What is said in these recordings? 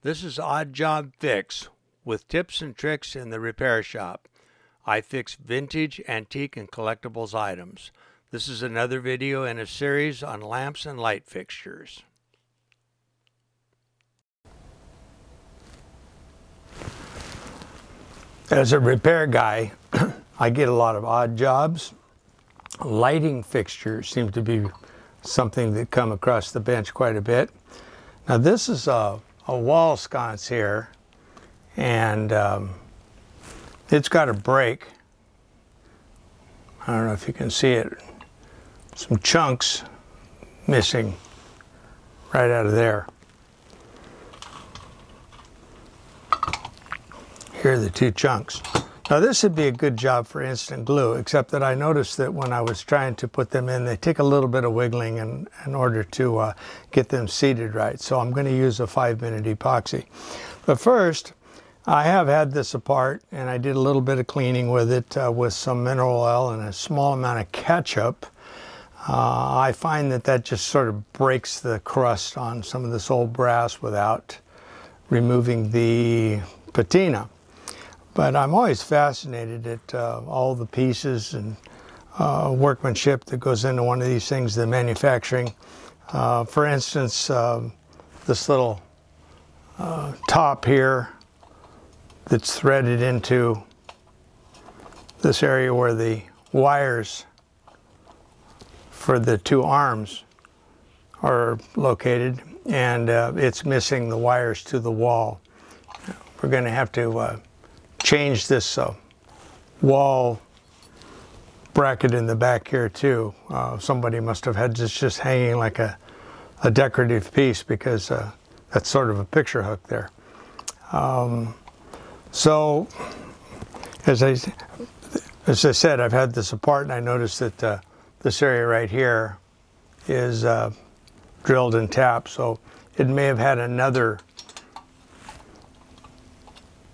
This is Odd Job Fix with tips and tricks in the repair shop. I fix vintage, antique, and collectibles items. This is another video in a series on lamps and light fixtures. As a repair guy, I get a lot of odd jobs. Lighting fixtures seem to be something that come across the bench quite a bit. Now this is a wall sconce here, and it's got a break. I don't know if you can see it. Some chunks missing right out of there. Here are the two chunks. Now this would be a good job for instant glue, except that I noticed that when I was trying to put them in, they take a little bit of wiggling in order to get them seated right. So I'm going to use a 5-minute epoxy. But first, I have had this apart, and I did a little bit of cleaning with it with some mineral oil and a small amount of ketchup. I find that just sort of breaks the crust on some of this old brass without removing the patina. But I'm always fascinated at all the pieces and workmanship that goes into one of these things, the manufacturing. For instance, this little top here that's threaded into this area where the wires for the two arms are located, and it's missing the wires to the wall. We're going to have to change this wall bracket in the back here too. Somebody must have had this just hanging like a decorative piece, because that's sort of a picture hook there. So as I said, I've had this apart, and I noticed that this area right here is drilled and tapped, so it may have had another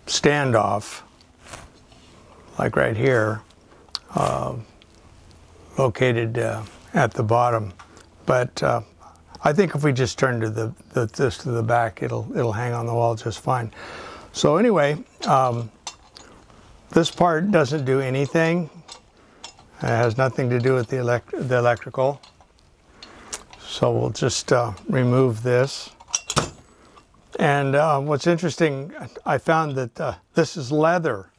standoff, like right here, located at the bottom. But I think if we just turn to this to the back, it'll hang on the wall just fine. So anyway, this part doesn't do anything. It has nothing to do with the electrical. So we'll just remove this. And what's interesting, I found that this is leather.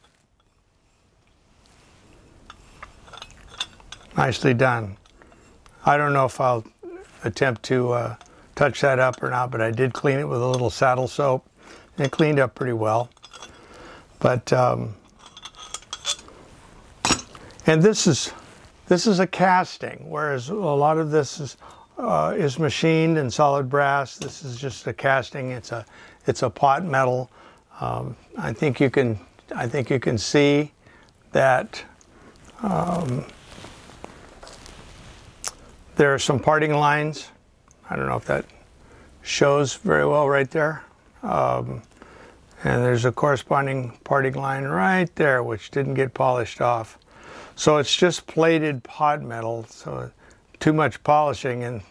Nicely done. I don't know if I'll attempt to touch that up or not, but I did clean it with a little saddle soap, and it cleaned up pretty well. But and this is a casting, whereas a lot of this is machined in solid brass. This is just a casting. It's a pot metal. I think you can see that there are some parting lines. I don't know if that shows very well right there. And there's a corresponding parting line right there, which didn't get polished off. So it's just plated pot metal. So too much polishing and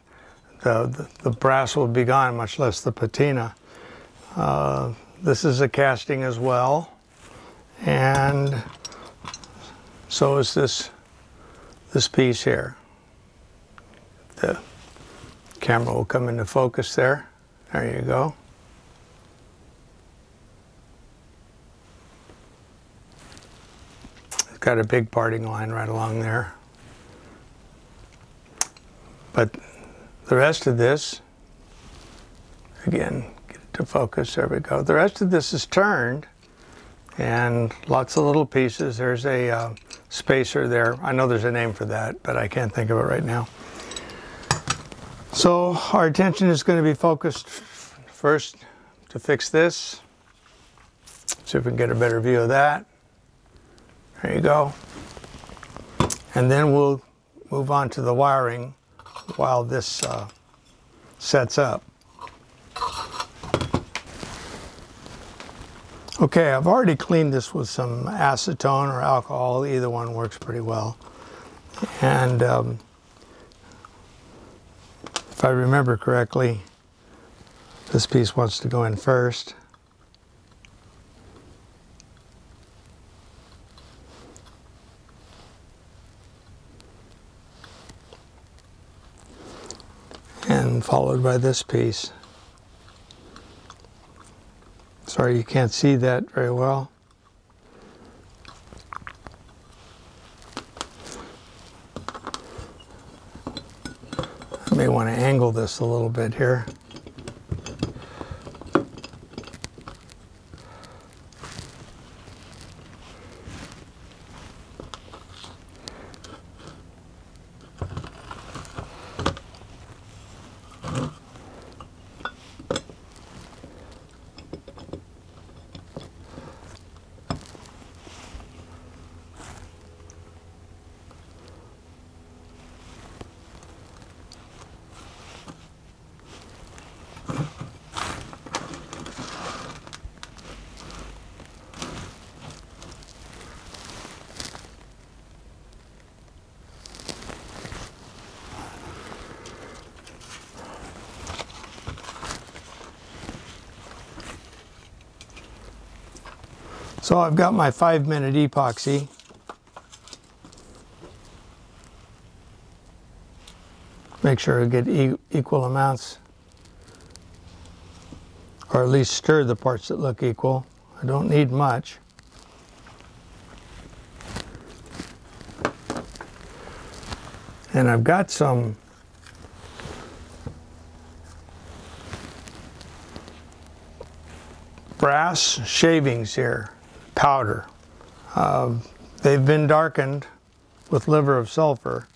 the brass will be gone, much less the patina. This is a casting as well, and so is this piece here. The camera will come into focus there. There you go. It's got a big parting line right along there. But the rest of this, again, get it to focus, there we go. The rest of this is turned, and lots of little pieces. There's a spacer there. I know there's a name for that, but I can't think of it right now. So our attention is going to be focused first to fix this. See if we can get a better view of that. There you go. And then we'll move on to the wiring while this sets up. Okay, I've already cleaned this with some acetone or alcohol. Either one works pretty well. And if I remember correctly, this piece wants to go in first. and followed by this piece. Sorry you can't see that very well. I may want to angle this a little bit here. So I've got my 5-minute epoxy. Make sure I get equal amounts, or at least stir the parts that look equal. I don't need much. And I've got some brass shavings here, powder. They've been darkened with liver of sulfur.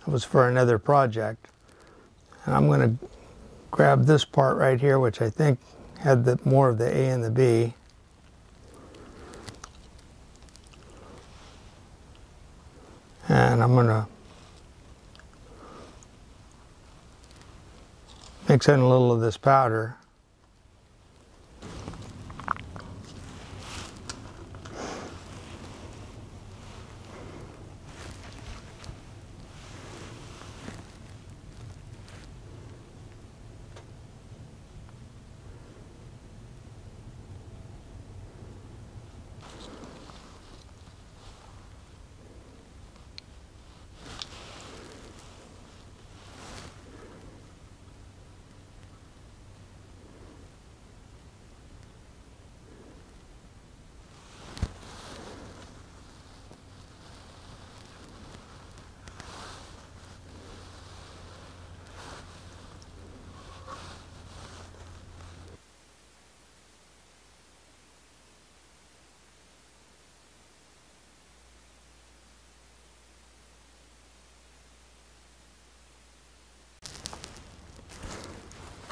That was for another project. And I'm going to grab this part right here, which I think had more of the A and the B. And I'm going to mix in a little of this powder.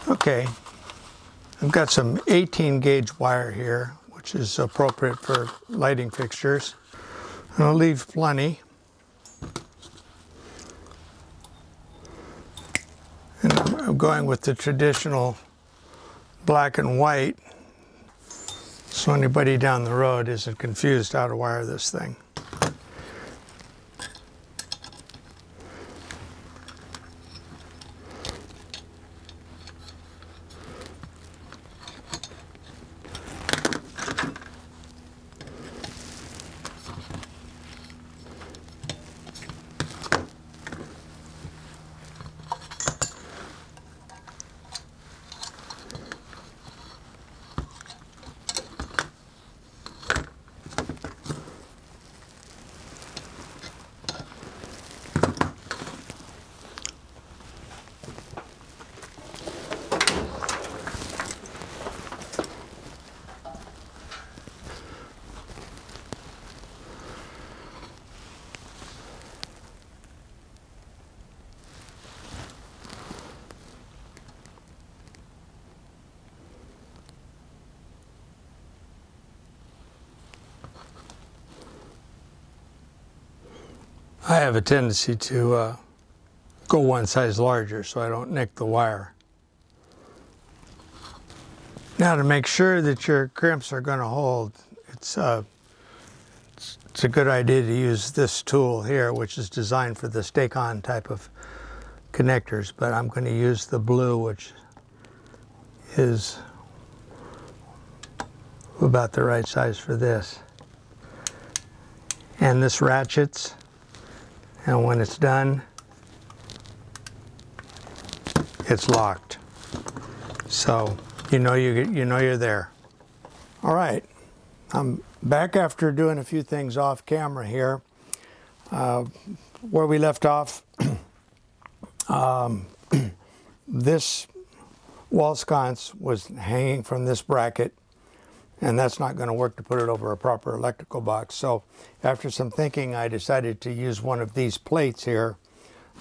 Okay, I've got some 18 gauge wire here, which is appropriate for lighting fixtures. And I'll leave plenty. And I'm going with the traditional black and white, so anybody down the road isn't confused how to wire this thing. I have a tendency to go one size larger so I don't nick the wire. Now, to make sure that your crimps are going to hold, it's a good idea to use this tool here, which is designed for the stake-on type of connectors, but I'm going to use the blue, which is about the right size for this. And this ratchets, and when it's done, it's locked. So you know you're there. All right, I'm back after doing a few things off camera here. Where we left off, this wall sconce was hanging from this bracket, and that's not going to work to put it over a proper electrical box. So after some thinking, I decided to use one of these plates here.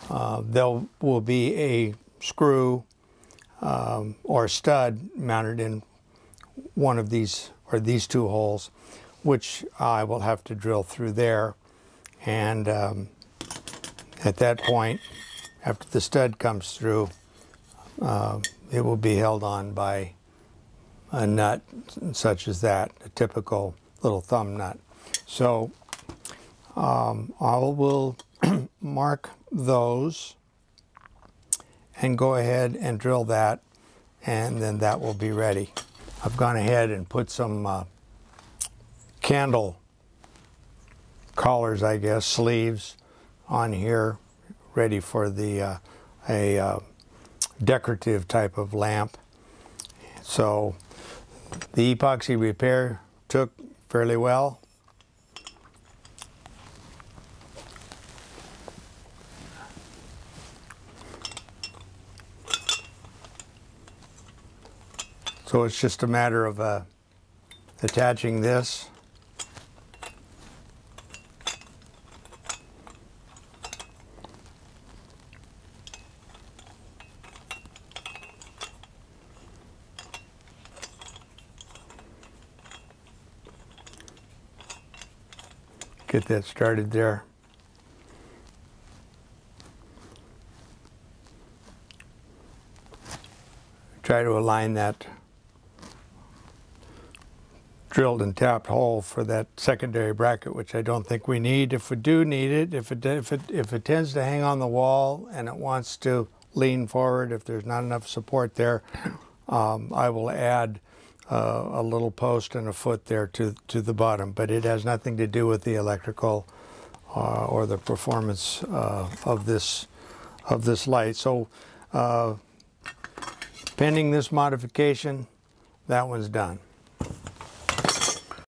There will be a screw or stud mounted in one of these, or these two holes, which I will have to drill through there. And at that point, after the stud comes through, it will be held on by a nut such as that, a typical little thumb nut. So I will mark those and go ahead and drill that, and then that will be ready. I've gone ahead and put some candle collars, I guess, sleeves on here, ready for the a decorative type of lamp. So the epoxy repair took fairly well. So it's just a matter of attaching this. Get that started there. Try to align that drilled and tapped hole for that secondary bracket, which I don't think we need. If we do need it, if it tends to hang on the wall and it wants to lean forward, if there's not enough support there, I will add a little post and a foot there to the bottom. But it has nothing to do with the electrical or the performance of this light. So pending this modification, that one's done.